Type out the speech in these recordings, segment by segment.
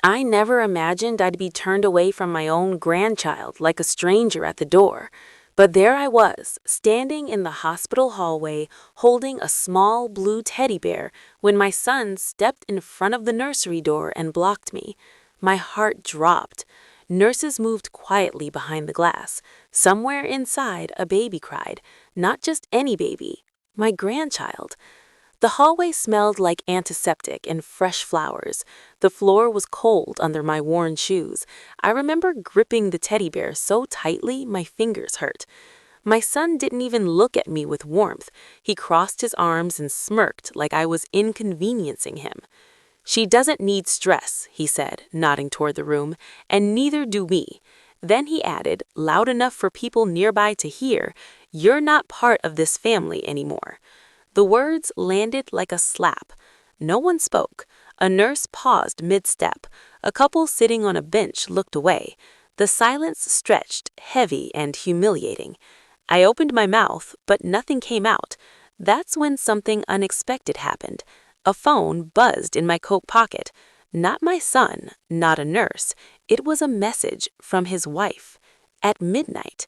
I never imagined I'd be turned away from my own grandchild like a stranger at the door. But there I was, standing in the hospital hallway, holding a small blue teddy bear, when my son stepped in front of the nursery door and blocked me. My heart dropped. Nurses moved quietly behind the glass. Somewhere inside, a baby cried. Not just any baby, my grandchild. The hallway smelled like antiseptic and fresh flowers. The floor was cold under my worn shoes. I remember gripping the teddy bear so tightly my fingers hurt. My son didn't even look at me with warmth. He crossed his arms and smirked like I was inconveniencing him. "She doesn't need stress," he said, nodding toward the room, "and neither do we." Then he added, loud enough for people nearby to hear, "You're not part of this family anymore." The words landed like a slap. No one spoke. A nurse paused mid-step. A couple sitting on a bench looked away. The silence stretched, heavy and humiliating. I opened my mouth, but nothing came out. That's when something unexpected happened. A phone buzzed in my coat pocket. Not my son, not a nurse. It was a message from his wife. At midnight.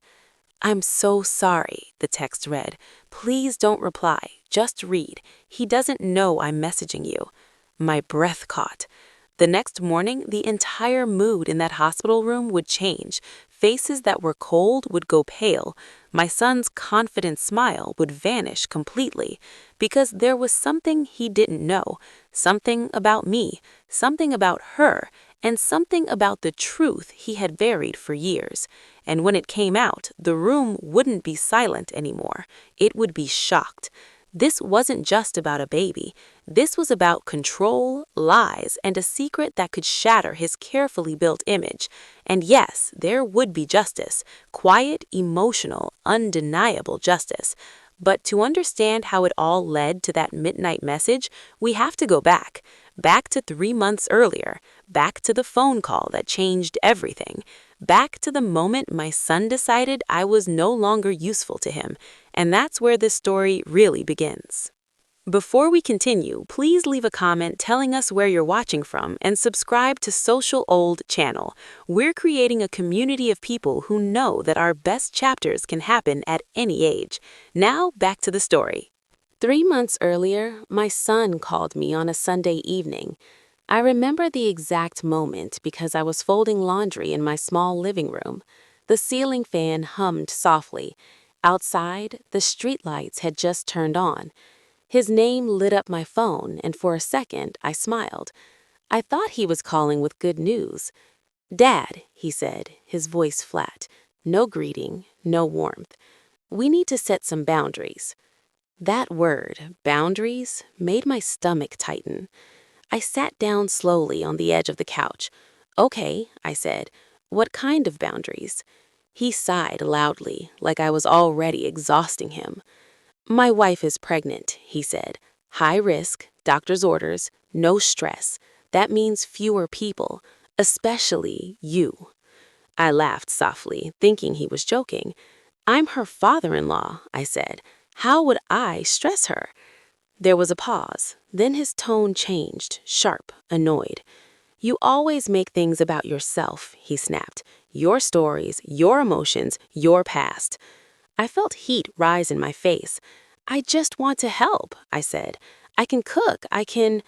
"I'm so sorry," the text read. "Please don't reply. Just read. He doesn't know I'm messaging you." My breath caught. The next morning, the entire mood in that hospital room would change. Faces that were cold would go pale. My son's confident smile would vanish completely, because there was something he didn't know, something about me, something about her, and something about the truth he had buried for years. And when it came out, the room wouldn't be silent anymore. It would be shocked. This wasn't just about a baby. This was about control, lies, and a secret that could shatter his carefully built image. And yes, there would be justice. Quiet, emotional, undeniable justice. But to understand how it all led to that midnight message, we have to go back. Back to 3 months earlier. Back to the phone call that changed everything. Back to the moment my son decided I was no longer useful to him. And that's where this story really begins. Before we continue, please leave a comment telling us where you're watching from and subscribe to Social Old channel. We're creating a community of people who know that our best chapters can happen at any age. Now, back to the story. 3 months earlier, my son called me on a Sunday evening. I remember the exact moment because I was folding laundry in my small living room. The ceiling fan hummed softly. Outside, the streetlights had just turned on. His name lit up my phone, and for a second, I smiled. I thought he was calling with good news. "Dad," he said, his voice flat. No greeting, no warmth. "We need to set some boundaries." That word, boundaries, made my stomach tighten. I sat down slowly on the edge of the couch. "Okay," I said. "What kind of boundaries?" He sighed loudly, like I was already exhausting him. "My wife is pregnant," he said. "High risk, doctor's orders, no stress. That means fewer people, especially you." I laughed softly, thinking he was joking. "I'm her father-in-law," I said. "How would I stress her?" There was a pause. Then his tone changed, sharp, annoyed. "You always make things about yourself," he snapped. "Your stories, your emotions, your past." I felt heat rise in my face. "I just want to help," I said. "I can cook, I can—"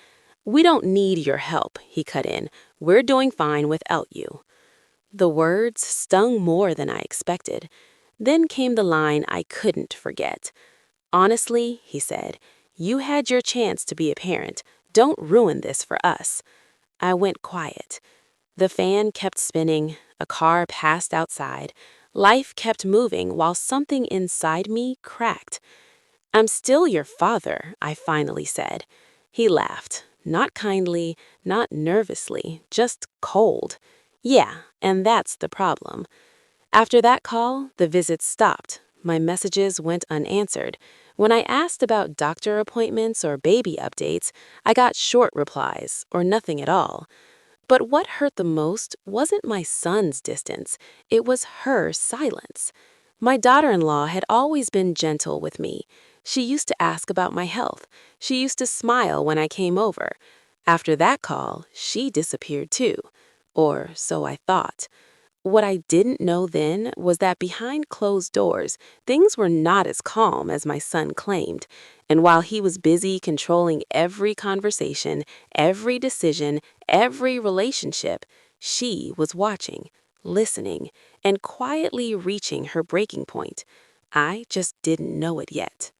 "We don't need your help," he cut in. "We're doing fine without you." The words stung more than I expected. Then came the line I couldn't forget. "Honestly," he said, "you had your chance to be a parent. Don't ruin this for us." I went quiet. The fan kept spinning. A car passed outside. Life kept moving while something inside me cracked. "I'm still your father," I finally said. He laughed, not kindly, not nervously, just cold. "Yeah, and that's the problem." After that call, the visits stopped. My messages went unanswered. When I asked about doctor appointments or baby updates, I got short replies or nothing at all. But what hurt the most wasn't my son's distance, it was her silence. My daughter-in-law had always been gentle with me. She used to ask about my health. She used to smile when I came over. After that call, she disappeared too. Or so I thought. What I didn't know then was that behind closed doors, things were not as calm as my son claimed. And while he was busy controlling every conversation, every decision, every relationship, she was watching, listening, and quietly reaching her breaking point. I just didn't know it yet.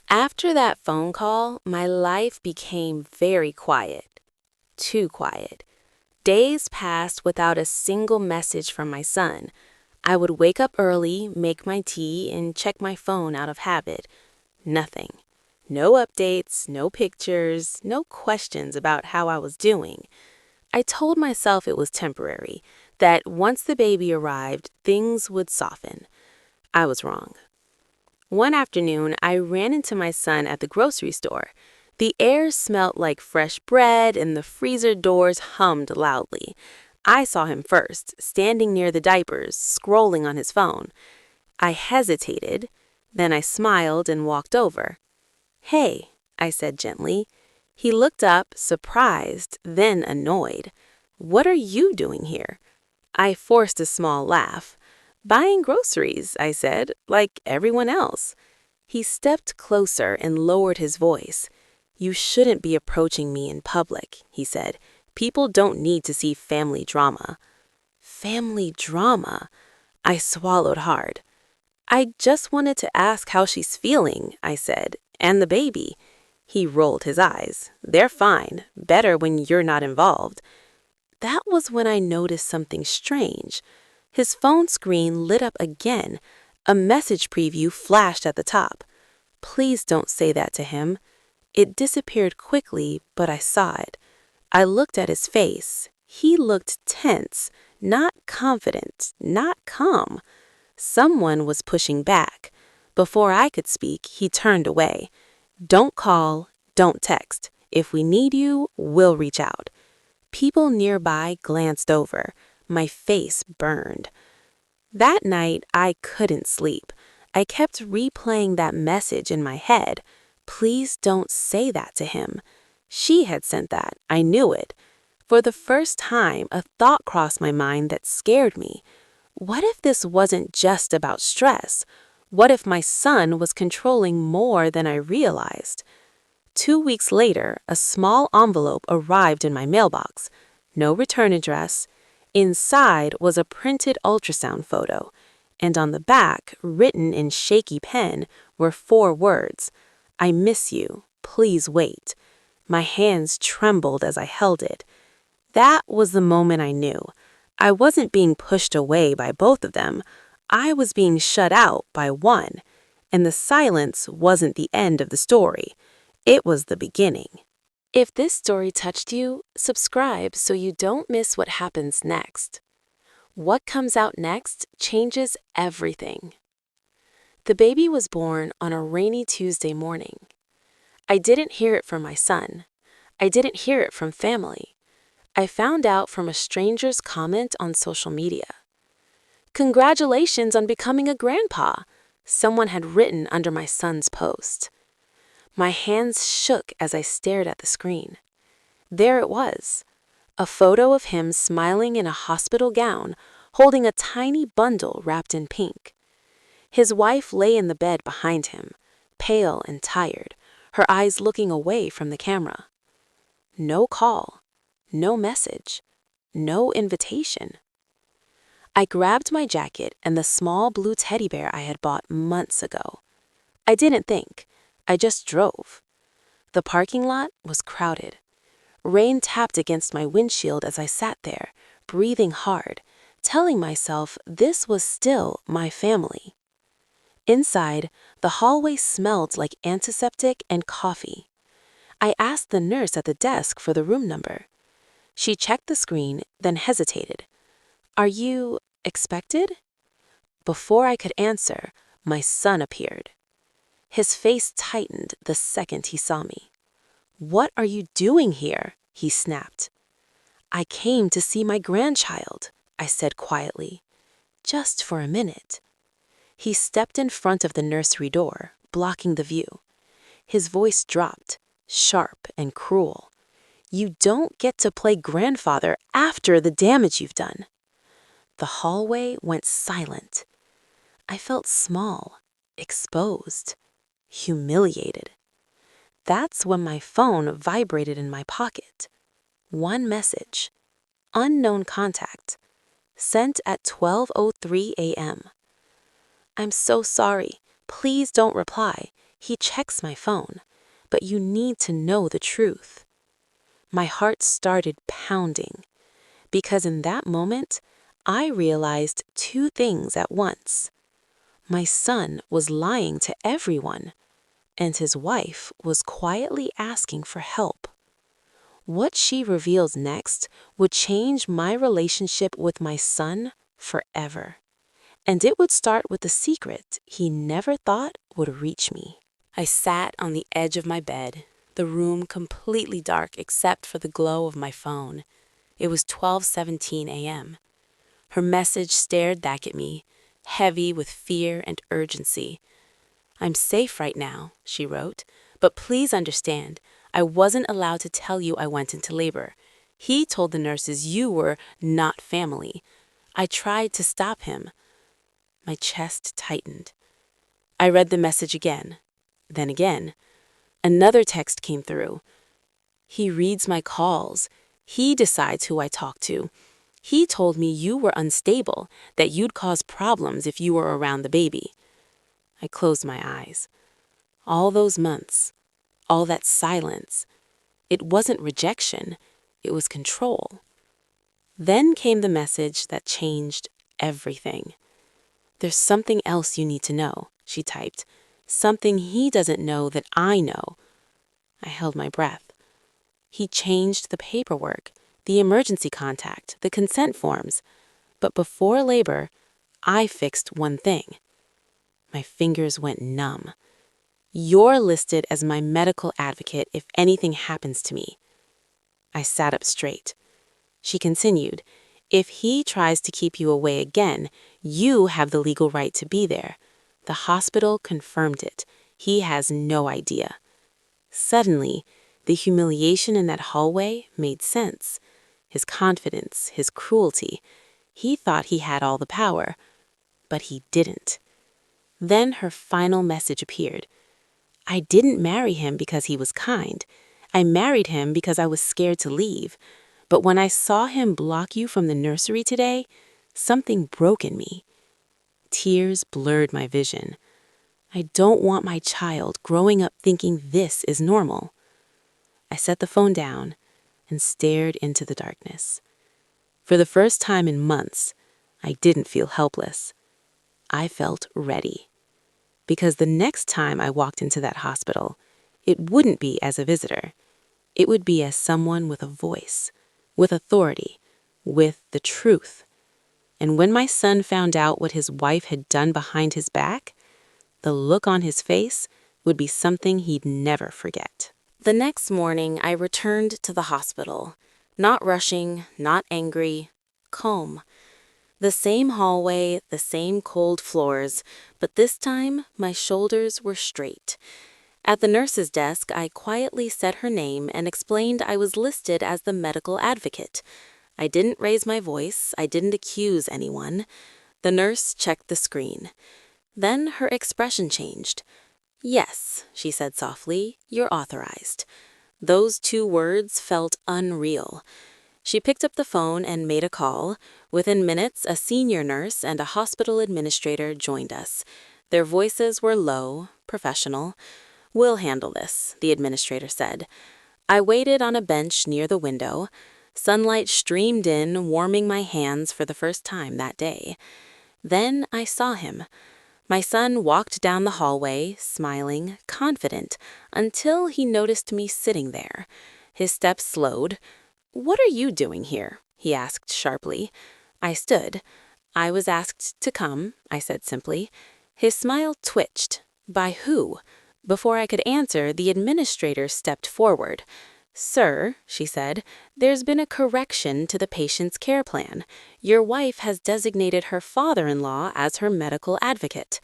After that phone call, my life became very quiet. Too quiet. Days passed without a single message from my son. I would wake up early, make my tea, and check my phone out of habit. Nothing. No updates, no pictures, no questions about how I was doing. I told myself it was temporary, that once the baby arrived, things would soften. I was wrong. One afternoon, I ran into my son at the grocery store. The air smelt like fresh bread and the freezer doors hummed loudly. I saw him first, standing near the diapers, scrolling on his phone. I hesitated, then I smiled and walked over. "Hey," I said gently. He looked up, surprised, then annoyed. "What are you doing here?" I forced a small laugh. "Buying groceries," I said, "like everyone else." He stepped closer and lowered his voice. "You shouldn't be approaching me in public," he said. "People don't need to see family drama." Family drama? I swallowed hard. "I just wanted to ask how she's feeling," I said, "and the baby." He rolled his eyes. "They're fine. Better when you're not involved." That was when I noticed something strange. His phone screen lit up again. A message preview flashed at the top. "Please don't say that to him." It disappeared quickly, but I saw it. I looked at his face. He looked tense, not confident, not calm. Someone was pushing back. Before I could speak, he turned away. "Don't call, don't text. If we need you, we'll reach out." People nearby glanced over. My face burned. That night, I couldn't sleep. I kept replaying that message in my head. Please don't say that to him. She had sent that. I knew it. For the first time, a thought crossed my mind that scared me. What if this wasn't just about stress? What if my son was controlling more than I realized? 2 weeks later, a small envelope arrived in my mailbox. No return address. Inside was a printed ultrasound photo, and on the back, written in shaky pen, were 4 words. "I miss you. Please wait." My hands trembled as I held it. That was the moment I knew. I wasn't being pushed away by both of them. I was being shut out by one. And the silence wasn't the end of the story. It was the beginning. If this story touched you, subscribe so you don't miss what happens next. What comes out next changes everything. The baby was born on a rainy Tuesday morning. I didn't hear it from my son. I didn't hear it from family. I found out from a stranger's comment on social media. "Congratulations on becoming a grandpa," someone had written under my son's post. My hands shook as I stared at the screen. There it was, a photo of him smiling in a hospital gown, holding a tiny bundle wrapped in pink. His wife lay in the bed behind him, pale and tired, her eyes looking away from the camera. No call, no message, no invitation. I grabbed my jacket and the small blue teddy bear I had bought months ago. I didn't think. I just drove. The parking lot was crowded. Rain tapped against my windshield as I sat there, breathing hard, telling myself this was still my family. Inside, the hallway smelled like antiseptic and coffee. I asked the nurse at the desk for the room number. She checked the screen, then hesitated. "Are you expected?" Before I could answer, my son appeared. His face tightened the second he saw me. "What are you doing here?" he snapped. "I came to see my grandchild," I said quietly. "Just for a minute." He stepped in front of the nursery door, blocking the view. His voice dropped, sharp and cruel. You don't get to play grandfather after the damage you've done." The hallway went silent. I felt small, exposed, humiliated. That's when my phone vibrated in my pocket. One message, unknown contact, sent at 12:03 a.m. "I'm so sorry. Please don't reply. He checks my phone. But you need to know the truth." My heart started pounding because in that moment, I realized two things at once. My son was lying to everyone, and his wife was quietly asking for help. What she reveals next would change my relationship with my son forever. And it would start with a secret he never thought would reach me. I sat on the edge of my bed, the room completely dark except for the glow of my phone. It was 12:17 a.m. Her message stared back at me, heavy with fear and urgency. "I'm safe right now," she wrote, "but please understand, I wasn't allowed to tell you I went into labor. He told the nurses you were not family. I tried to stop him." My chest tightened. I read the message again, then again. Another text came through. "He reads my calls. He decides who I talk to. He told me you were unstable, that you'd cause problems if you were around the baby." I closed my eyes. All those months, all that silence, it wasn't rejection, it was control. Then came the message that changed everything. "There's something else you need to know," she typed. "Something he doesn't know that I know." I held my breath. He changed the paperwork, the emergency contact, the consent forms. But before labor, I fixed one thing. My fingers went numb. "You're listed as my medical advocate if anything happens to me." I sat up straight. She continued, "If he tries to keep you away again, you have the legal right to be there. The hospital confirmed it. He has no idea." Suddenly, the humiliation in that hallway made sense. His confidence, his cruelty. He thought he had all the power, but he didn't. Then her final message appeared. "I didn't marry him because he was kind. I married him because I was scared to leave. But when I saw him block you from the nursery today, something broke in me." Tears blurred my vision. I don't want my child growing up thinking this is normal. I set the phone down and stared into the darkness. For the first time in months, I didn't feel helpless. I felt ready. Because the next time I walked into that hospital, it wouldn't be as a visitor. It would be as someone with a voice, with authority, with the truth. And when my son found out what his wife had done behind his back, the look on his face would be something he'd never forget. The next morning, I returned to the hospital, not rushing, not angry, calm. The same hallway, the same cold floors, but this time my shoulders were straight. At the nurse's desk, I quietly said her name and explained I was listed as the medical advocate. I didn't raise my voice, I didn't accuse anyone. The nurse checked the screen. Then her expression changed. "Yes," she said softly, "you're authorized." Those two words felt unreal. She picked up the phone and made a call. Within minutes, a senior nurse and a hospital administrator joined us. Their voices were low, professional. "We'll handle this," the administrator said. I waited on a bench near the window. Sunlight streamed in, warming my hands for the first time that day. Then I saw him. My son walked down the hallway, smiling, confident, until he noticed me sitting there. His steps slowed. "What are you doing here?" he asked sharply. I stood. "I was asked to come," I said simply. His smile twitched. "By who?" Before I could answer, the administrator stepped forward. "Sir," she said, "there's been a correction to the patient's care plan. Your wife has designated her father-in-law as her medical advocate."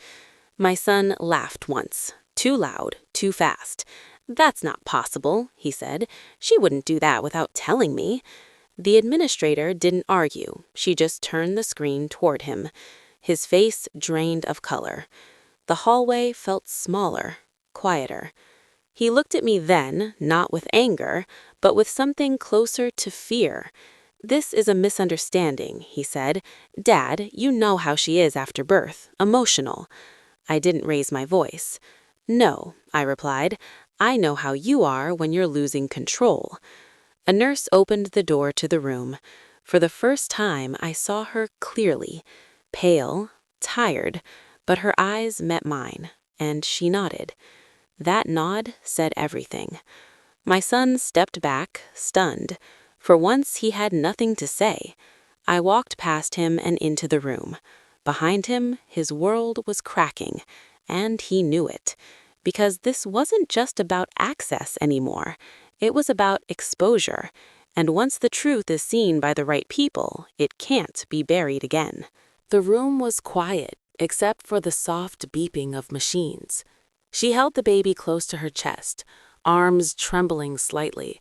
My son laughed once, too loud, too fast. "That's not possible," he said. "She wouldn't do that without telling me." The administrator didn't argue. She just turned the screen toward him. His face drained of color. The hallway felt smaller, quieter. He looked at me then, not with anger, but with something closer to fear. "This is a misunderstanding," he said. "Dad, you know how she is after birth, emotional." I didn't raise my voice. "No," I replied. "I know how you are when you're losing control." A nurse opened the door to the room. For the first time, I saw her clearly, pale, tired, but her eyes met mine, and she nodded. That nod said everything. My son stepped back, stunned. For once, he had nothing to say. I walked past him and into the room. Behind him, his world was cracking, and he knew it. Because this wasn't just about access anymore. It was about exposure. And once the truth is seen by the right people, it can't be buried again. The room was quiet, except for the soft beeping of machines. She held the baby close to her chest, arms trembling slightly.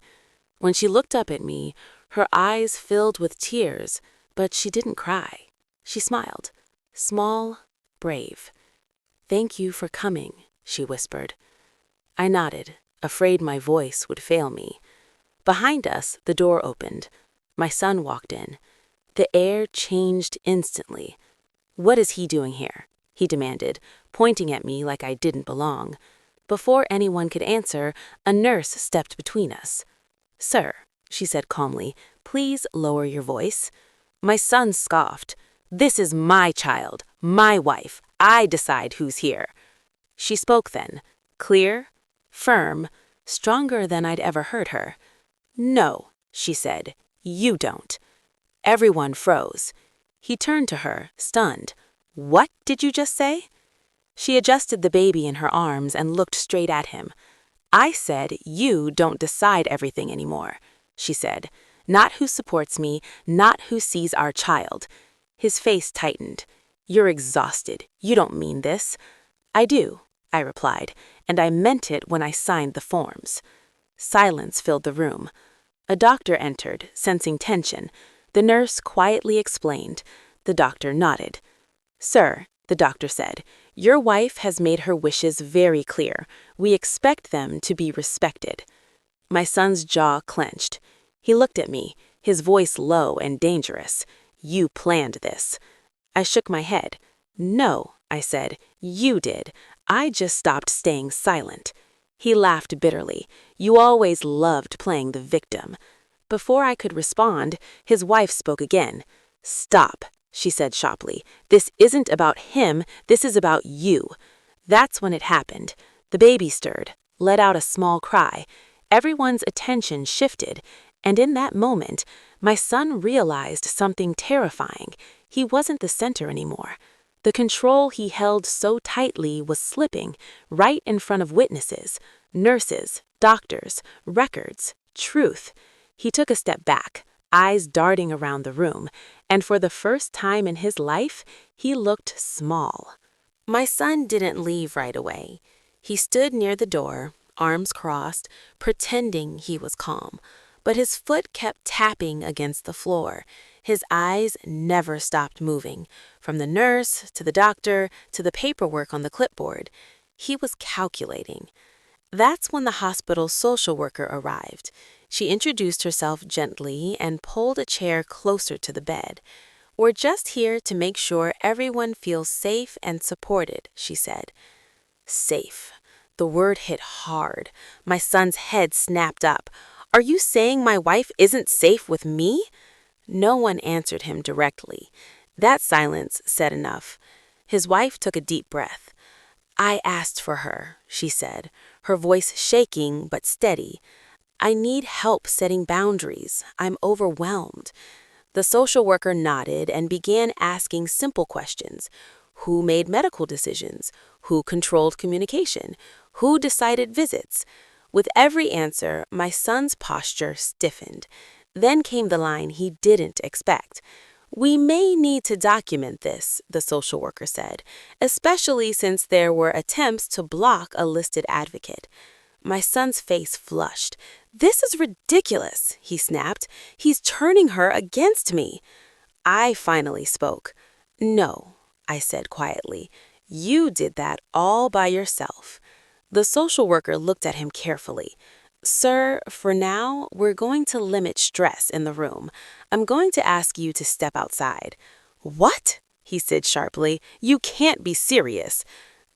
When she looked up at me, her eyes filled with tears, but she didn't cry. She smiled. Small, brave. "Thank you for coming," she whispered. I nodded, afraid my voice would fail me. Behind us, the door opened. My son walked in. The air changed instantly. "What is he doing here?" he demanded, pointing at me like I didn't belong. Before anyone could answer, a nurse stepped between us. "Sir," she said calmly, "please lower your voice." My son scoffed. "This is my child, my wife. I decide who's here." She spoke then, clear, firm, stronger than I'd ever heard her. "No," she said, "you don't." Everyone froze. He turned to her, stunned. "What did you just say?" She adjusted the baby in her arms and looked straight at him. "I said you don't decide everything anymore," she said. "Not who supports me, not who sees our child." His face tightened. "You're exhausted. You don't mean this." "I do," I replied, "and I meant it when I signed the forms." Silence filled the room. A doctor entered, sensing tension. The nurse quietly explained. The doctor nodded. "Sir," the doctor said, "your wife has made her wishes very clear. We expect them to be respected." My son's jaw clenched. He looked at me, his voice low and dangerous. "You planned this." I shook my head. "No," I said, "you did. I just stopped staying silent." He laughed bitterly. "You always loved playing the victim." Before I could respond, his wife spoke again. "Stop," she said sharply. "This isn't about him, this is about you." That's when it happened. The baby stirred, let out a small cry. Everyone's attention shifted, and in that moment, my son realized something terrifying. He wasn't the center anymore. The control he held so tightly was slipping right in front of witnesses, nurses, doctors, records, truth. He took a step back, eyes darting around the room, and for the first time in his life, he looked small. My son didn't leave right away. He stood near the door, arms crossed, pretending he was calm. But his foot kept tapping against the floor. His eyes never stopped moving, from the nurse to the doctor to the paperwork on the clipboard. He was calculating. That's when the hospital social worker arrived. She introduced herself gently and pulled a chair closer to the bed. "We're just here to make sure everyone feels safe and supported," she said. Safe. The word hit hard. My son's head snapped up. "Are you saying my wife isn't safe with me?" No one answered him directly. That silence said enough. His wife took a deep breath. "I asked for her," she said, her voice shaking but steady. "I need help setting boundaries. I'm overwhelmed." The social worker nodded and began asking simple questions. Who made medical decisions? Who controlled communication? Who decided visits? With every answer, my son's posture stiffened. Then came the line he didn't expect. "We may need to document this," the social worker said, "especially since there were attempts to block a listed advocate." My son's face flushed. "This is ridiculous," he snapped. "He's turning her against me." I finally spoke. "No," I said quietly. "You did that all by yourself." The social worker looked at him carefully. "Sir, for now, we're going to limit stress in the room. I'm going to ask you to step outside." "What?" he said sharply. "You can't be serious."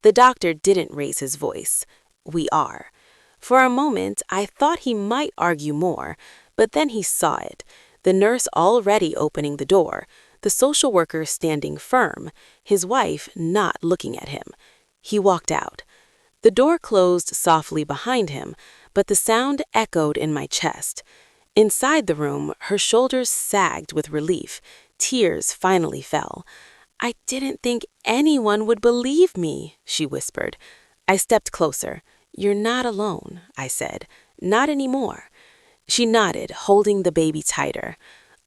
The doctor didn't raise his voice. "We are." For a moment, I thought he might argue more, but then he saw it. The nurse already opening the door, the social worker standing firm, his wife not looking at him. He walked out. The door closed softly behind him, but the sound echoed in my chest. Inside the room, her shoulders sagged with relief. Tears finally fell. "I didn't think anyone would believe me," she whispered. I stepped closer. "You're not alone," I said. "Not anymore." She nodded, holding the baby tighter.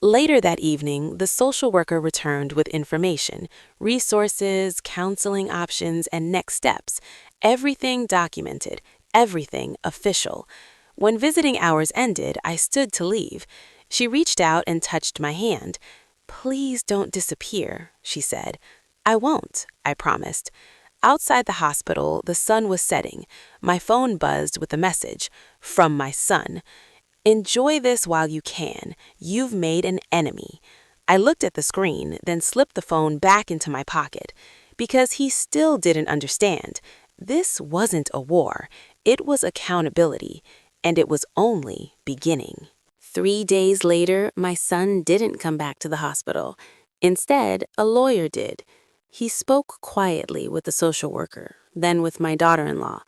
Later that evening, the social worker returned with information, resources, counseling options, and next steps. Everything documented, everything official. When visiting hours ended, I stood to leave. She reached out and touched my hand. "Please don't disappear," she said. "I won't," I promised. Outside the hospital, the sun was setting. My phone buzzed with a message from my son. "Enjoy this while you can. You've made an enemy." I looked at the screen, then slipped the phone back into my pocket. Because he still didn't understand. This wasn't a war. It was accountability. And it was only beginning. 3 days later, my son didn't come back to the hospital. Instead, a lawyer did. He spoke quietly with the social worker, then with my daughter-in-law.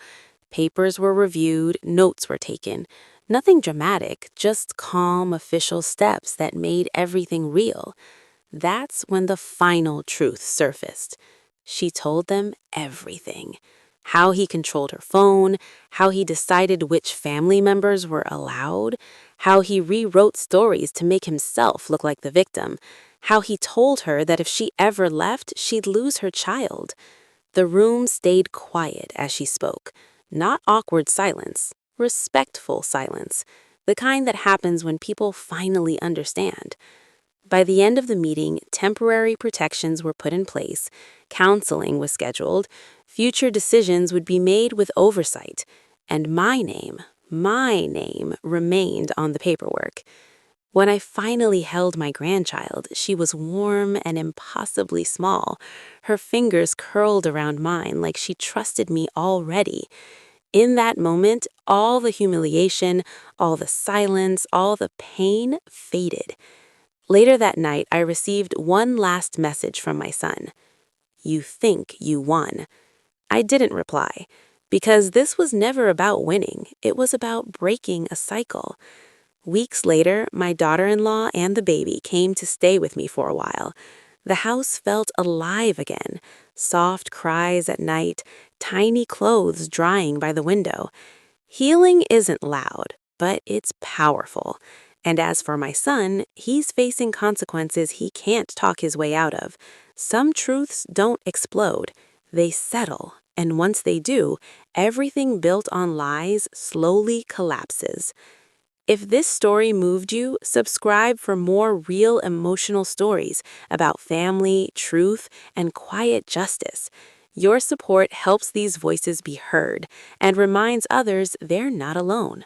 Papers were reviewed, notes were taken. Nothing dramatic, just calm official steps that made everything real. That's when the final truth surfaced. She told them everything. How he controlled her phone, how he decided which family members were allowed, how he rewrote stories to make himself look like the victim, how he told her that if she ever left, she'd lose her child. The room stayed quiet as she spoke. Not awkward silence, respectful silence, the kind that happens when people finally understand. By the end of the meeting, temporary protections were put in place, counseling was scheduled, future decisions would be made with oversight, and my name remained on the paperwork. When I finally held my grandchild, she was warm and impossibly small. Her fingers curled around mine like she trusted me already. In that moment, all the humiliation, all the silence, all the pain faded. Later that night, I received one last message from my son. "You think you won." I didn't reply, because this was never about winning. It was about breaking a cycle. Weeks later, my daughter-in-law and the baby came to stay with me for a while. The house felt alive again. Soft cries at night, tiny clothes drying by the window. Healing isn't loud, but it's powerful. And as for my son, he's facing consequences he can't talk his way out of. Some truths don't explode. They settle, and once they do, everything built on lies slowly collapses. If this story moved you, subscribe for more real emotional stories about family, truth, and quiet justice. Your support helps these voices be heard and reminds others they're not alone.